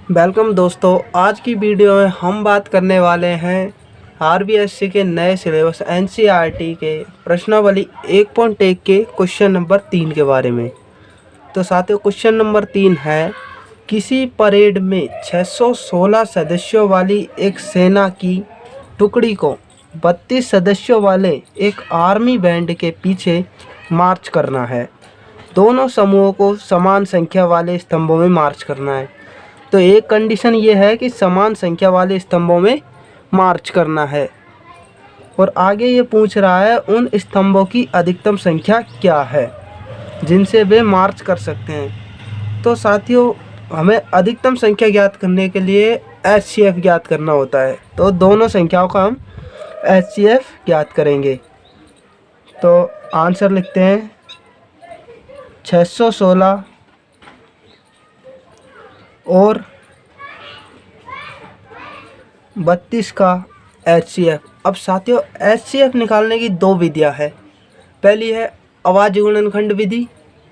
Welcome दोस्तों, आज की वीडियो में हम बात करने वाले हैं आरबीएससी के नए सिलेबस एनसीईआरटी के प्रश्नावली 1.1 के क्वेश्चन नंबर 3 के बारे में। तो साथियों, क्वेश्चन नंबर 3 है, किसी परेड में 616 सदस्यों वाली एक सेना की टुकड़ी को 32 सदस्यों वाले एक आर्मी बैंड के पीछे मार्च करना है। दोनों समूहों को समान संख्या वाले स्तंभों में मार्च करना है। तो एक कंडीशन ये है कि समान संख्या वाले स्तंभों में मार्च करना है, और आगे ये पूछ रहा है उन स्तंभों की अधिकतम संख्या क्या है जिनसे वे मार्च कर सकते हैं। तो साथियों, हमें अधिकतम संख्या ज्ञात करने के लिए एचसीएफ ज्ञात करना होता है। तो दोनों संख्याओं का हम एचसीएफ ज्ञात करेंगे। तो आंसर लिखते हैं 616 और 32 का एचसीएफ। अब साथियों, एचसीएफ निकालने की दो विधियां है। पहली है अभाज्य गुणनखंड विधि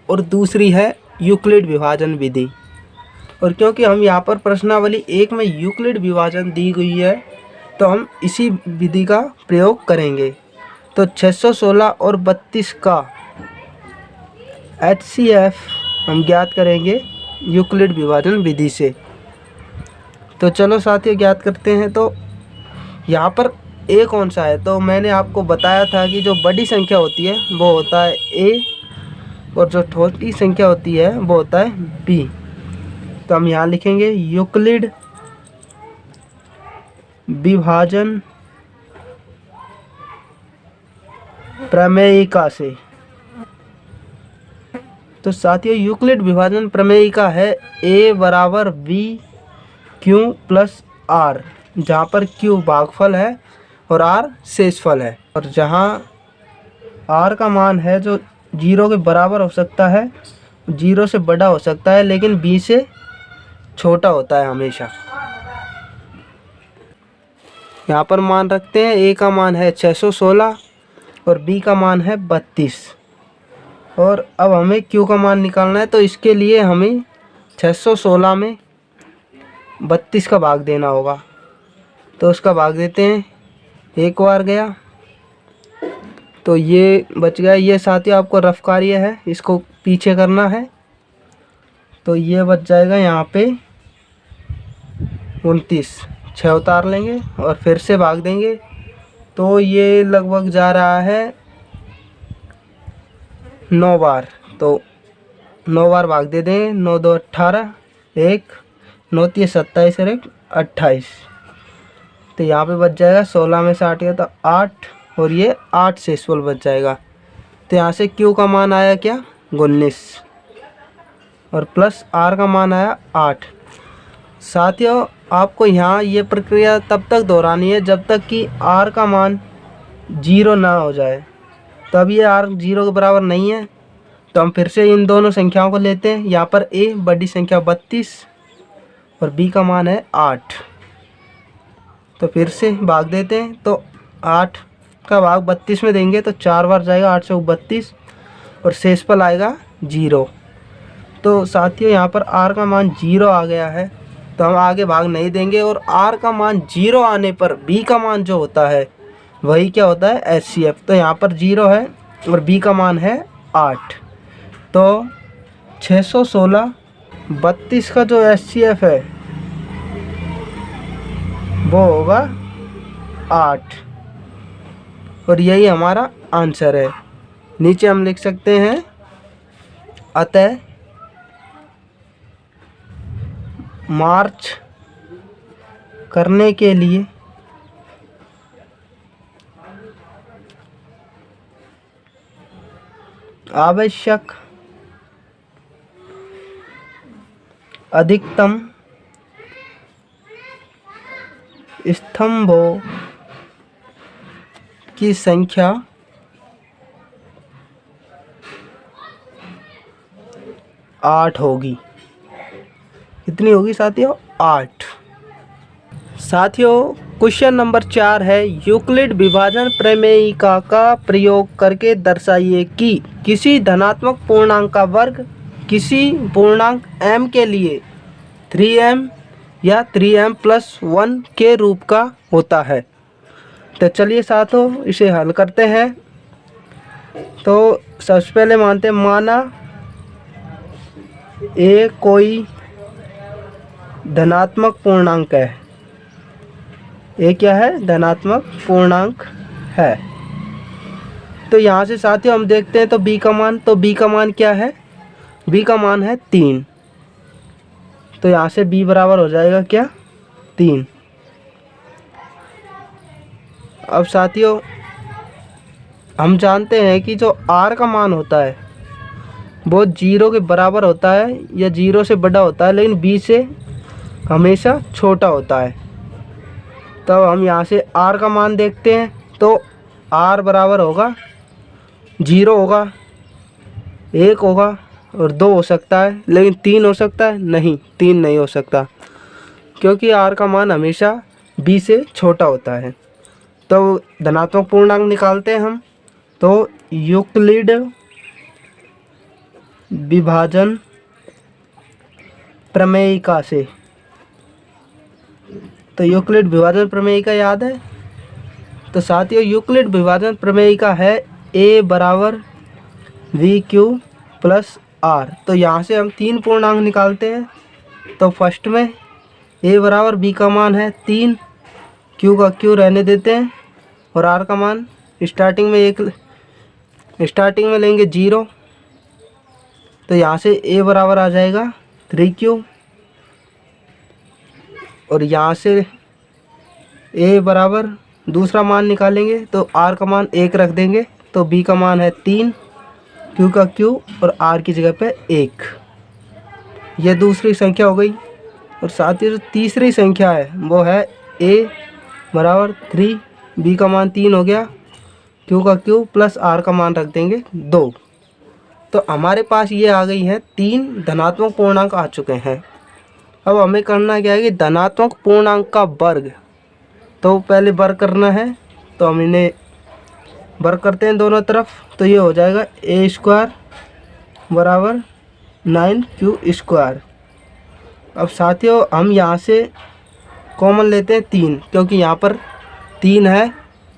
और दूसरी है यूक्लिड विभाजन विधि। और क्योंकि हम यहाँ पर प्रश्नावली 1 में यूक्लिड विभाजन दी गई है, तो हम इसी विधि का प्रयोग करेंगे। तो 616 और 32 का एचसीएफ हम ज्ञात करेंगे यूक्लिड विभाजन विधि से। तो चलो साथियों, ज्ञात करते हैं। तो यहाँ पर ए कौन सा है? तो मैंने आपको बताया था कि जो बड़ी संख्या होती है वो होता है ए, और जो छोटी संख्या होती है वो होता है बी। तो हम यहाँ लिखेंगे यूक्लिड विभाजन प्रमेयिका से। तो साथियों, यूक्लिड विभाजन प्रमेयिका है a बराबर b q प्लस r, जहाँ पर q भागफल है और r शेषफल है, और जहाँ r का मान है जो 0 के बराबर हो सकता है, 0 से बड़ा हो सकता है, लेकिन b से छोटा होता है हमेशा। यहाँ पर मान रखते हैं a का मान है 616 और b का मान है 32। और अब हमें q का मान निकालना है। तो इसके लिए हमें 616 में 32 का भाग देना होगा। तो उसका भाग देते हैं, एक बार गया तो ये बच गया। ये साथियों आपको रफ कार्य है, इसको पीछे करना है। तो ये बच जाएगा यहाँ पे 29, 6 उतार लेंगे और फिर से भाग देंगे। तो ये लगभग जा रहा है 9 बार। तो 9 बार भाग दे देंगे। 9 2 18, 1 9 3 27 और 1 28। तो यहाँ पे बच जाएगा 16 में से 8 गया तो 8, और ये 8 शेषफल बच जाएगा। तो यहाँ से Q का मान आया क्या? 19, और प्लस R का मान आया 8। साथियों, आपको यहाँ ये प्रक्रिया तब तक दोहरानी है जब तक कि R का मान 0 ना हो जाए। तब ये r 0 के बराबर नहीं है। तो हम फिर से इन दोनों संख्याओं को लेते हैं। यहाँ पर a बड़ी संख्या 32 और b का मान है 8। तो फिर से भाग देते हैं। तो 8 का भाग 32 में देंगे तो 4 बार जाएगा, 8 से 32, और शेषफल आएगा 0। तो साथियों, यहाँ पर r का मान 0 आ गया है, तो हम आगे भाग नहीं देंगे। और r का मान 0 आने पर b का मान जो होता है वही क्या होता है? एचसीएफ। तो यहाँ पर 0 है और b का मान है 8। तो 616 32 का जो एचसीएफ है वो होगा 8, और यही हमारा आंसर है। नीचे हम लिख सकते हैं, अतः मार्च करने के लिए आवश्यक अधिकतम स्तंभों की संख्या 8 होगी। कितनी होगी साथियों? 8। साथियों, क्वेश्चन नंबर 4 है, यूक्लिड विभाजन प्रमेयिका का प्रयोग करके दर्शाइए कि किसी धनात्मक पूर्णांक का वर्ग किसी पूर्णांक m के लिए 3m या 3m+1 के रूप का होता है। तो चलिए साथियों इसे हल करते हैं। तो सबसे पहले मानते हैं, माना ए कोई धनात्मक पूर्णांक है। ए क्या है? धनात्मक पूर्णांक है। तो यहाँ से साथियों हम देखते हैं तो b का मान, तो b का मान क्या है? b का मान है 3। तो यहाँ से b बराबर हो जाएगा क्या? 3। अब साथियों हम जानते हैं कि जो r का मान होता है वो 0 के बराबर होता है या 0 से बड़ा होता है, लेकिन b से हमेशा छोटा होता है। तब हम यहाँ से r का मान देखते हैं तो r बराबर होगा 0 होगा, 1 होगा और 2 हो सकता है, लेकिन 3 हो सकता है? नहीं, 3 नहीं हो सकता, क्योंकि r का मान हमेशा b से छोटा होता है। तो धनात्मक पूर्णांक निकालते हैं हम। तो यूक्लिड विभाजन प्रमेयिका से, तो यूक्लिड विभाजन प्रमेयिका याद है? तो साथियों यूक्लिड विभाजन प्रमेयिका है a बराबर VQ प्लस R। तो यहाँ से हम 3 पूर्णांक निकालते हैं। तो फर्स्ट में a बराबर b का मान है 3, q का q रहने देते हैं और r का मान स्टार्टिंग में लेंगे 0। तो यहाँ से a बराबर आ जाएगा 3q और यहाँ से a बराबर दूसरा मान निकालेंगे तो r का मान 1 रख देंगे। तो b का मान है 3, q का q और r की जगह पे 1। यह दूसरी संख्या हो गई। और साथ ही जो तीसरी संख्या है वो है a बराबर 3, b का मान 3 हो गया, q का q प्लस r का मान रख देंगे 2। तो हमारे पास ये आ गई है 3 धनात्मक पूर्णांक आ चुके हैं। अब हमें करना क्या है कि धनात्मक पूर्णांक का वर्ग, तो पहले वर्ग करना है। तो हम इन्हें वर्ग करते हैं दोनों तरफ। तो ये हो जाएगा a² बराबर 9q²। अब साथियों हम यहाँ से कॉमन लेते हैं 3, क्योंकि यहाँ पर 3 है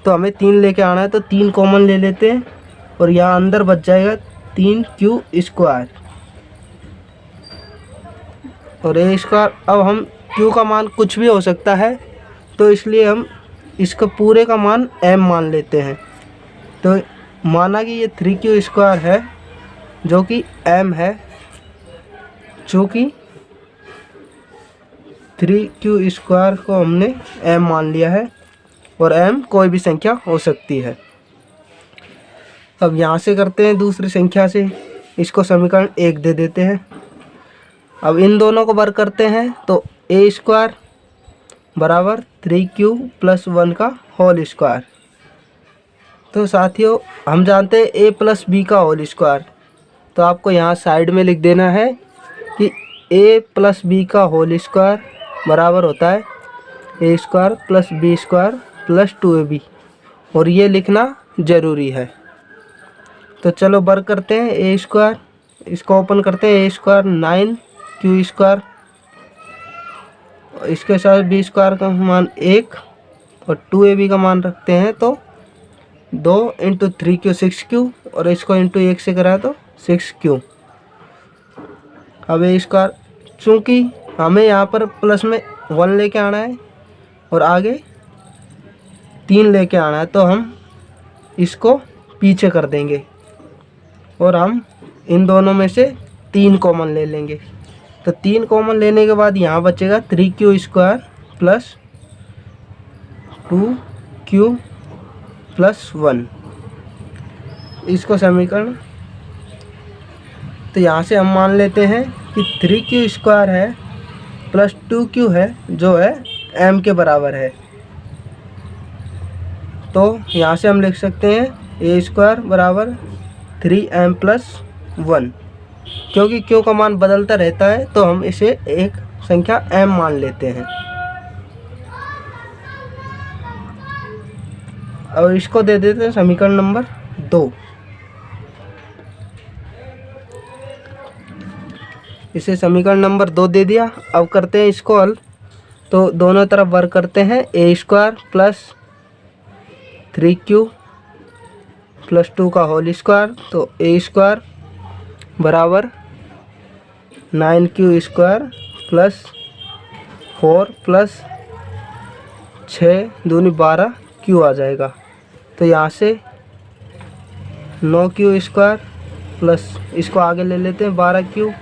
तो हमें 3 लेके आना है। तो 3 कॉमन ले लेते हैं और यहाँ अंदर बच जाएगा 3q²। और a²। अब हम q का मान कुछ भी हो सकता है, तो इसलिए हम इसका पूरे का मान m मान लेते हैं। तो माना कि ये 3q² है जो कि m है, चूँकि 3q² को हमने m मान लिया है और m कोई भी संख्या हो सकती है। अब यहाँ से करते हैं दूसरी संख्या से, इसको समीकरण 1 दे देते हैं। अब इन दोनों को वर्ग करते हैं तो a² बराबर 3q प्लस 1 का होल स्क्वायर। तो साथियों हम जानते हैं a प्लस b का होल स्क्वायर, तो आपको यहाँ साइड में लिख देना है कि a प्लस b का होल स्क्वायर बराबर होता है a² plus b² plus 2ab, और ये लिखना ज़रूरी है। तो चलो वर्ग करते हैं a², इसको ओपन करते हैं, a² 9q², इसके साथ b² का मान 1 और 2ab का मान रखते हैं तो 2 × 3q 6q और इसको × 1 से करा तो 6q। अब a², चूँकि हमें यहाँ पर प्लस में 1 लेके आना है और आगे 3 लेके आना है, तो हम इसको पीछे कर देंगे और हम इन दोनों में से 3 कॉमन ले लेंगे। तो 3 कॉमन लेने के बाद यहाँ बचेगा 3q² प्लस 2q प्लस 1, इसको समीकरण। तो यहाँ से हम मान लेते हैं कि 3q² है प्लस 2q है जो है m के बराबर है। तो यहाँ से हम लिख सकते हैं a² बराबर 3m प्लस 1, क्योंकि q का मान बदलता रहता है तो हम इसे एक संख्या m मान लेते हैं। और इसको दे देते हैं समीकरण नंबर 2। इसे समीकरण नंबर 2 दे दिया। अब करते हैं इसको हल। तो दोनों तरफ वर्क करते हैं। ए स्क्वायर प्लस 3q प्लस 2 का होल स्क्वायर, तो ए स्क्वायर बराबर 9q स्क्वायर प्लस 4 प्लस 6 दूनी 12 q आ जाएगा। तो यहाँ से 9q स्क्वायर प्लस इसको आगे ले लेते हैं 12q।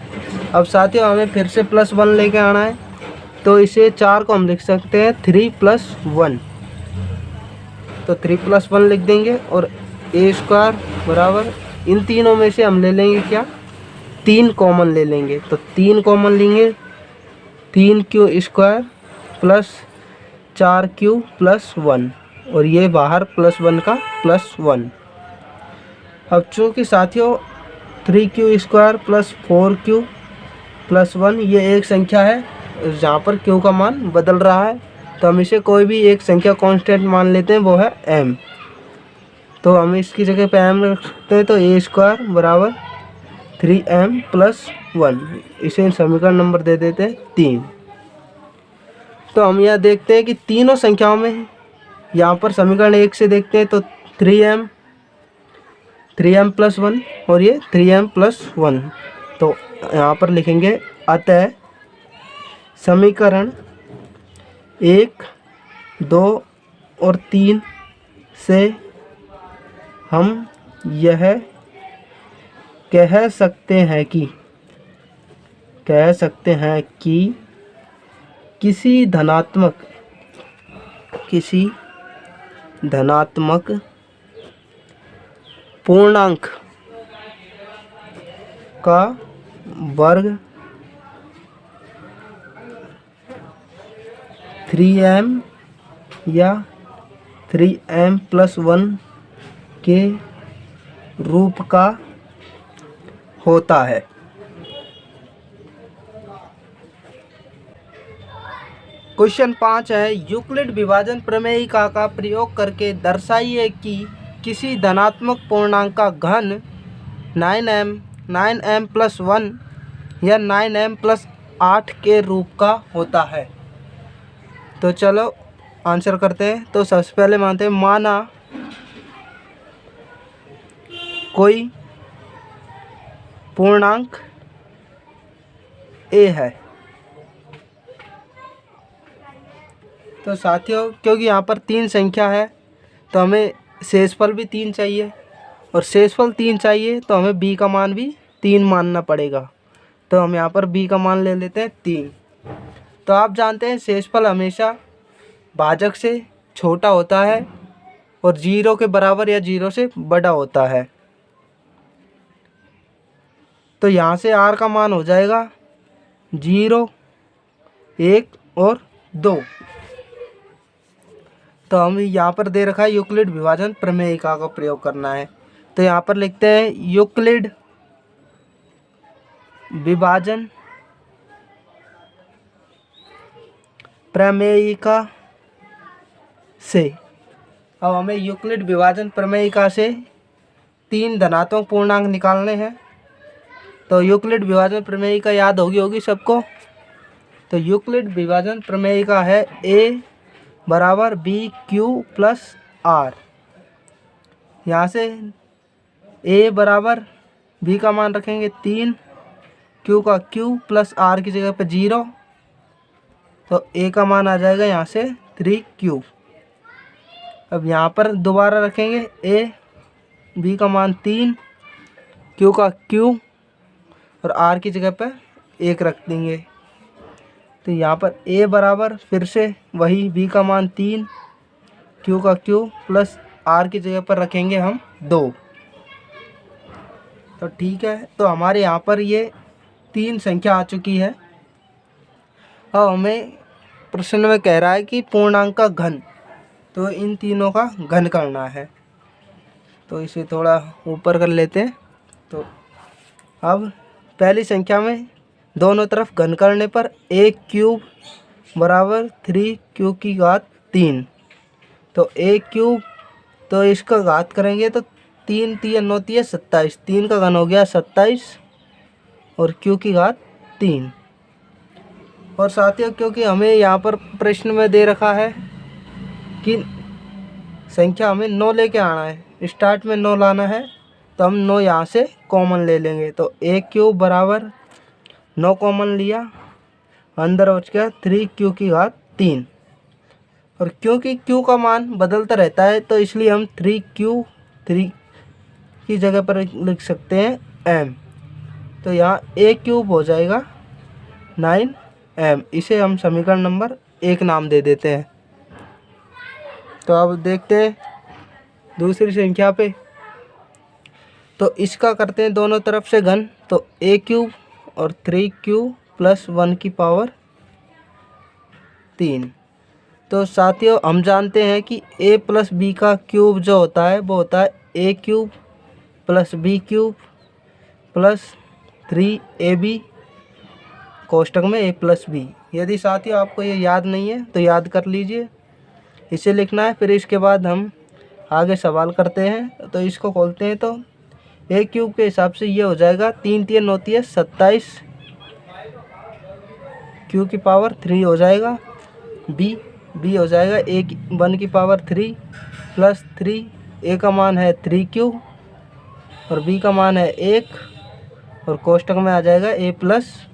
अब साथियों हमें फिर से +1 लेके आना है, तो इसे 4 को हम लिख सकते हैं 3 + 1। तो 3 + 1 लिख देंगे और ए स्क्वायर बराबर इन तीनों में से हम ले लेंगे क्या, 3 कॉमन ले लेंगे। तो 3 कॉमन लेंगे, 3q स्क्वायर प्लस 4q + 1 और ये बाहर +1 का +1। अब चूँकि साथियों 3q स्क्वायर प्लस 4q + 1 ये एक संख्या है जहाँ पर q का मान बदल रहा है, तो हम इसे कोई भी एक संख्या कांस्टेंट मान लेते हैं, वो है m। तो हम इसकी जगह पे m रख सकते हैं। तो ए स्क्वायर बराबर 3m + 1, इसे समीकरण नंबर दे देते हैं 3। तो हम यह देखते हैं कि तीनों संख्याओं में यहाँ पर समीकरण 1 से देखते हैं तो 3m + 1 और ये 3m + 1। तो यहाँ पर लिखेंगे अतः समीकरण 1, 2 और 3 से हम यह कह सकते हैं कि किसी धनात्मक पूर्णांक का वर्ग 3m या 3m + 1 के रूप का होता है। क्वेश्चन 5 है, यूक्लिड विभाजन प्रमेयिका का प्रयोग करके दर्शाइए कि किसी धनात्मक पूर्णांक का घन 9m + 1 या 9m + 8 के रूप का होता है। तो चलो आंसर करते हैं। तो सबसे पहले मानते हैं, माना कोई पूर्णांक a है। तो साथियों क्योंकि यहाँ पर 3 संख्या है तो हमें शेषफल भी 3 चाहिए, और शेषफल 3 चाहिए तो हमें b का मान भी 3 मानना पड़ेगा। तो हम यहाँ पर b का मान ले लेते हैं 3। तो आप जानते हैं शेषफल हमेशा भाजक से छोटा होता है और 0 के बराबर या 0 से बड़ा होता है। तो यहाँ से r का मान हो जाएगा 0, 1 और 2। तो हम यहाँ पर दे रखा है यूक्लिड विभाजन प्रमेयिका का प्रयोग करना है। तो यहाँ पर लिखते हैं यूक्लिड विभाजन प्रमेयिका से, अब हमें यूक्लिड विभाजन प्रमेयिका से 3 धनात्मक पूर्णांक निकालने हैं। तो यूक्लिड विभाजन प्रमेयिका याद होगी सबको। तो यूक्लिड विभाजन प्रमेयिका है a बराबर bq + r। यहाँ से a बराबर b का मान रखेंगे 3, q का q + r की जगह पे 0, तो a का मान आ जाएगा यहाँ से 3q। अब यहाँ पर दोबारा रखेंगे a, b का मान 3, q का q और r की जगह पे 1 रख देंगे। तो यहाँ पर a बराबर फिर से वही b का मान 3, q का q + r की जगह पर रखेंगे हम 2। तो ठीक है, तो हमारे यहाँ पर ये 3 संख्या आ चुकी है। अब हमें प्रश्न में कह रहा है कि पूर्णांक का घन, तो इन तीनों का घन करना है। तो इसे थोड़ा ऊपर कर लेते हैं। तो अब पहली संख्या में दोनों तरफ घन करने पर a³ बराबर 3q की घात 3। तो a³ तो इसका घात करेंगे तो 3 3 9 3 27, 3 का घन हो गया 27 और q की घात 3। और साथियों क्योंकि हमें यहाँ पर प्रश्न में दे रखा है कि संख्या हमें 9 लेके आना है, स्टार्ट में 9 लाना है, तो हम 9 यहाँ से कॉमन ले लेंगे। तो a क्यूब बराबर 9 कॉमन लिया, अंदर बच गया 3q की घात 3। और क्योंकि q का मान बदलता रहता है तो इसलिए हम 3 की जगह पर लिख सकते हैं m। तो यहाँ a क्यूब हो जाएगा 9m। इसे हम समीकरण नंबर 1 नाम दे देते हैं। तो अब देखते हैं दूसरी संख्या पे। तो इसका करते हैं दोनों तरफ से घन। तो a क्यूब और 3q प्लस 1 की पावर 3। तो साथियों हम जानते हैं कि a प्लस बी का क्यूब जो होता है वो होता है a cube plus B cube plus 3ab कोष्टक में a प्लस बी। यदि साथियों आपको ये याद नहीं है तो याद कर लीजिए, इसे लिखना है। फिर इसके बाद हम आगे सवाल करते हैं। तो इसको खोलते हैं तो a क्यूब के हिसाब से ये हो जाएगा 3 3 होती है 27 q की पावर 3 हो जाएगा। b हो जाएगा 1 की पावर 3 प्लस 3, a का मान है 3q और b का मान है 1 और कोष्टक में आ जाएगा a प्लस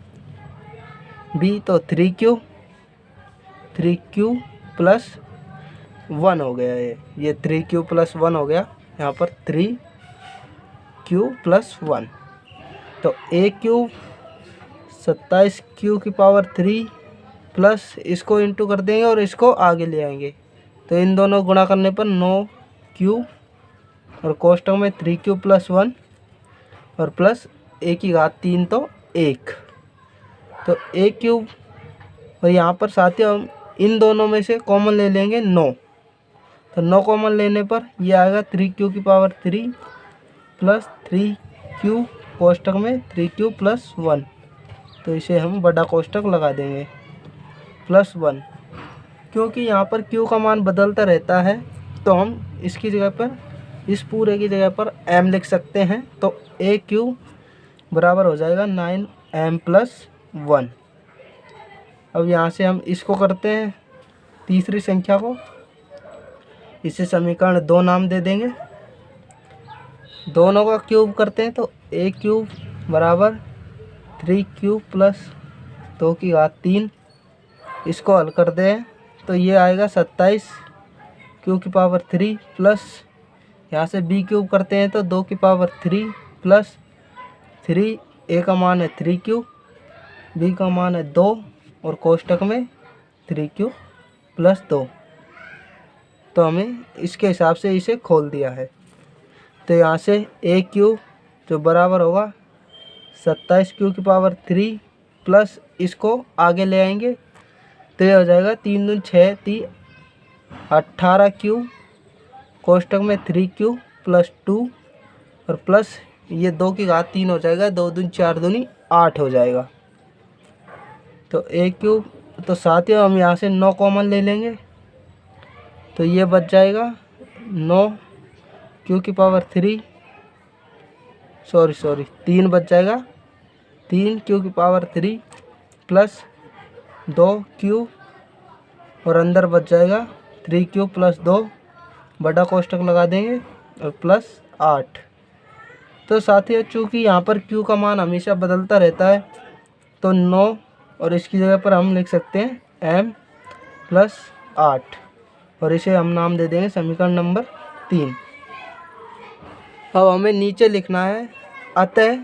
b। तो 3q प्लस 1 हो गया ये 3q प्लस 1 हो गया। यहाँ पर 3q प्लस 1। तो a क्यूब 27q की पावर 3 प्लस इसको इंटू कर देंगे और इसको आगे ले आएंगे। तो इन दोनों गुणा करने पर 9q और कोष्टक में 3q प्लस 1 और प्लस a की घात 3 तो 1। तो a क्यूब और यहाँ पर साथियों हम इन दोनों में से कॉमन ले लेंगे 9। तो 9 कॉमन लेने पर ये आएगा 3q की पावर 3 प्लस 3q कोष्टक में 3q प्लस 1। तो इसे हम बड़ा कोष्टक लगा देंगे प्लस 1। क्योंकि यहाँ पर q का मान बदलता रहता है तो हम इसकी जगह पर, इस पूरे की जगह पर m लिख सकते हैं। तो a क्यूब बराबर हो जाएगा 9m प्लस 1। अब यहाँ से हम इसको करते हैं तीसरी संख्या को, इसे समीकरण 2 नाम दे देंगे। दोनों का क्यूब करते हैं तो a क्यूब बराबर 3q प्लस 2 की घात 3। इसको हल कर दें तो ये आएगा 27 q की पावर 3 प्लस यहाँ से b क्यूब करते हैं तो 2 की पावर 3 प्लस 3, a का मान है 3q, b का मान है 2 और कोष्टक में 3q प्लस 2। तो हमें इसके हिसाब से इसे खोल दिया है। तो यहाँ से a क्यूब जो बराबर होगा 27q की पावर 3 प्लस इसको आगे ले आएंगे तो ये हो जाएगा 3 दूनी 6 3 18q कोष्टक में 3q प्लस 2 और प्लस ये 2 की घात 3 हो जाएगा, 2 दूनी 4 दूनी 8 हो जाएगा। तो a क्यूब, तो साथियों हम यहाँ से 9 कॉमन ले लेंगे तो ये बच जाएगा 9q की पावर 3 3 बच जाएगा, 3q की पावर 3 प्लस 2q और अंदर बच जाएगा 3q प्लस 2, बड़ा कोष्टक लगा देंगे और प्लस 8। तो साथियों चूँकि यहाँ पर q का मान हमेशा बदलता रहता है तो 9 और इसकी जगह पर हम लिख सकते हैं m प्लस 8 और इसे हम नाम दे देंगे समीकरण नंबर 3। अब हमें नीचे लिखना है अतः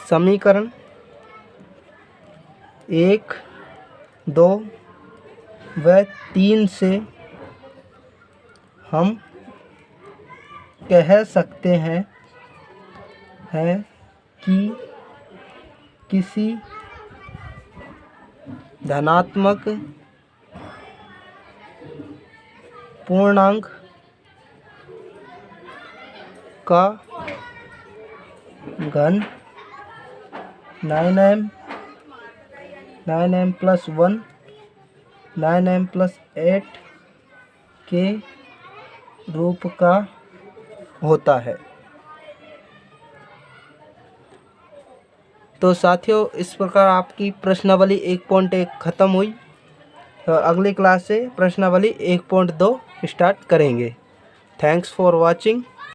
समीकरण 1 2 व 3 से हम कह सकते हैं कि किसी धनात्मक पूर्णांक का घन 9m प्लस 1 9m प्लस 8 के रूप का होता है। तो साथियों इस प्रकार आपकी प्रश्नावली 1.1 ख़त्म हुई। अगली क्लास से प्रश्नावली 1.2 स्टार्ट करेंगे। Thanks for watching.